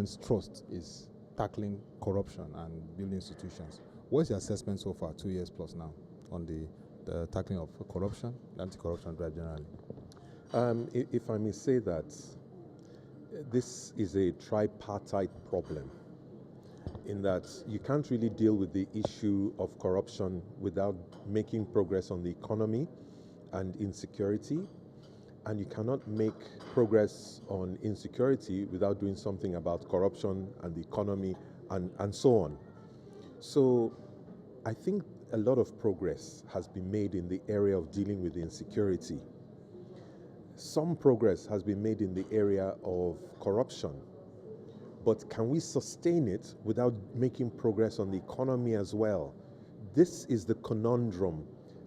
government's trust is tackling corruption and building institutions. What's your assessment so far, 2 years plus now, on the tackling of corruption, anti-corruption drive generally? If I may say that, this is a tripartite problem, in that you can't really deal with the issue of corruption without making progress on the economy and insecurity, and you cannot make progress on insecurity without doing something about corruption and the economy and so on. So I think a lot of progress has been made in the area of dealing with insecurity. Some progress has been made in the area of corruption. But can we sustain it without making progress on the economy as well? This is the conundrum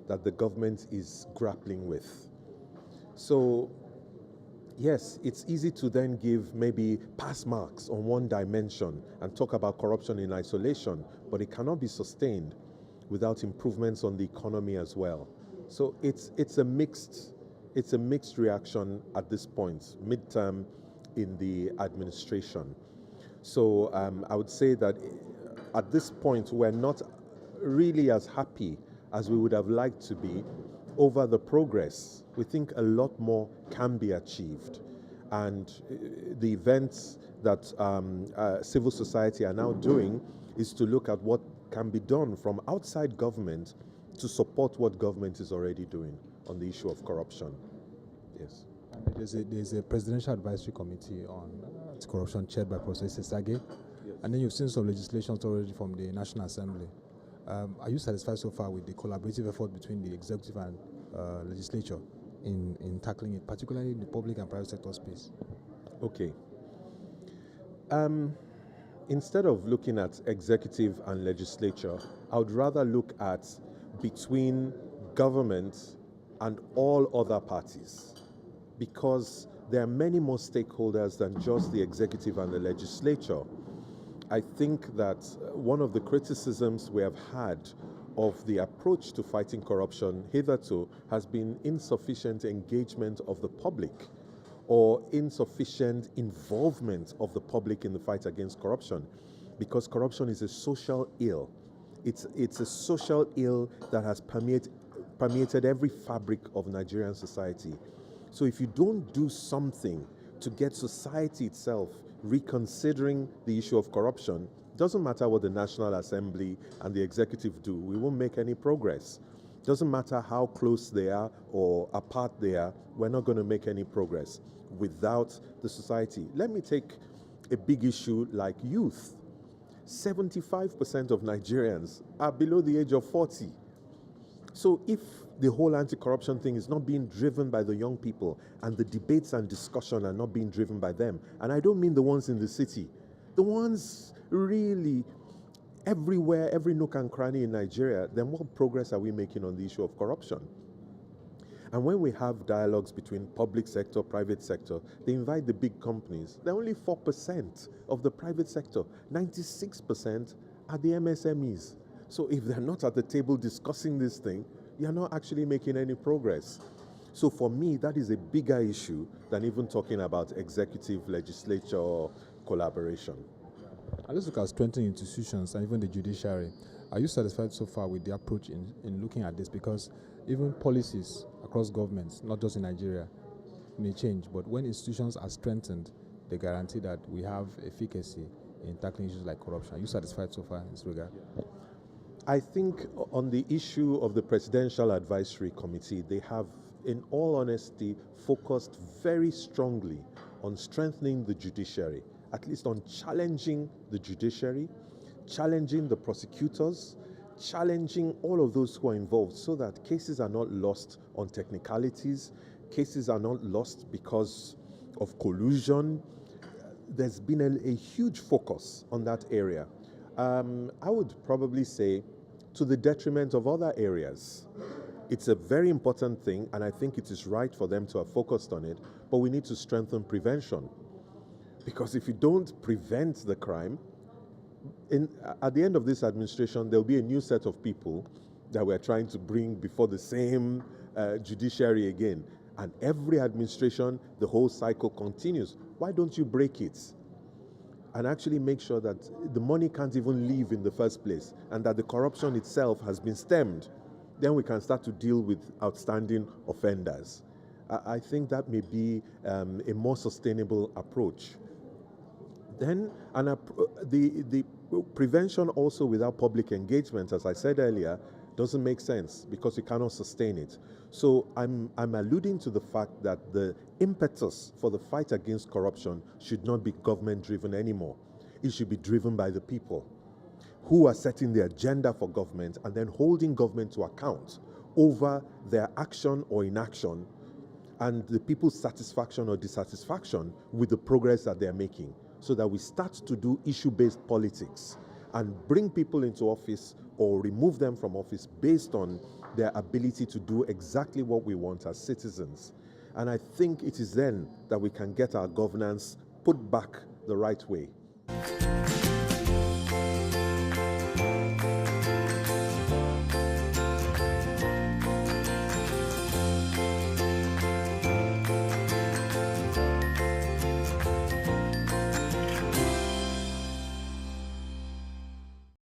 that the government is grappling with. So, yes, it's easy to then give maybe pass marks on one dimension and talk about corruption in isolation, but it cannot be sustained without improvements on the economy as well. So it's a mixed reaction at this point, midterm in the administration. So I would say that at this point, we're not really as happy as we would have liked to be over the progress. We think a lot more can be achieved. And the events that civil society are now doing is to look at what can be done from outside government to support what government is already doing on the issue of corruption. Yes. There's a presidential advisory committee on corruption chaired by Professor Sage. Yes. And then you've seen some legislations already from the National Assembly. Are you satisfied so far with the collaborative effort between the executive and legislature in tackling it, particularly in the public and private sector space? Okay. Instead of looking at executive and legislature, I would rather look at between government and all other parties, because there are many more stakeholders than just the executive and the legislature. I think that one of the criticisms we have had of the approach to fighting corruption hitherto has been insufficient engagement of the public or insufficient involvement of the public in the fight against corruption, because corruption is a social ill. It's a social ill that has permeated every fabric of Nigerian society. So if you don't do something to get society itself reconsidering the issue of corruption, doesn't matter what the National Assembly and the executive do, we won't make any progress. Doesn't matter how close they are or apart they are, we're not going to make any progress without the society. Let me take a big issue like youth. 75% of Nigerians are below the age of 40. So if the whole anti-corruption thing is not being driven by the young people, and the debates and discussion are not being driven by them, and I don't mean the ones in the city, the ones really everywhere, every nook and cranny in Nigeria, then what progress are we making on the issue of corruption? And when we have dialogues between public sector, private sector, they invite the big companies. They're only 4% of the private sector. 96% are the MSMEs. So if they're not at the table discussing this thing, you're not actually making any progress. So for me, that is a bigger issue than even talking about executive, legislature collaboration. And let's look at strengthening institutions and even the judiciary. Are you satisfied so far with the approach in looking at this? Because even policies across governments, not just in Nigeria, may change. But when institutions are strengthened, they guarantee that we have efficacy in tackling issues like corruption. Are you satisfied so far in this regard? I think on the issue of the Presidential Advisory Committee, they have, in all honesty, focused very strongly on strengthening the judiciary, at least on challenging the judiciary, challenging the prosecutors, challenging all of those who are involved, so that cases are not lost on technicalities, cases are not lost because of collusion. There's been a huge focus on that area. I would probably say to the detriment of other areas. It's a very important thing, and I think it is right for them to have focused on it, but we need to strengthen prevention. Because if you don't prevent the crime, at the end of this administration, there'll be a new set of people that we're trying to bring before the same judiciary again. And every administration, the whole cycle continues. Why don't you break it? and actually make sure that the money can't even leave in the first place and that the corruption itself has been stemmed, then we can start to deal with outstanding offenders. I think that may be a more sustainable approach. Then the prevention also without public engagement, as I said earlier, doesn't make sense because you cannot sustain it. So I'm alluding to the fact that the impetus for the fight against corruption should not be government-driven anymore. It should be driven by the people who are setting the agenda for government and then holding government to account over their action or inaction and the people's satisfaction or dissatisfaction with the progress that they're making, so that we start to do issue-based politics and bring people into office or remove them from office based on their ability to do exactly what we want as citizens. And I think it is then that we can get our governance put back the right way.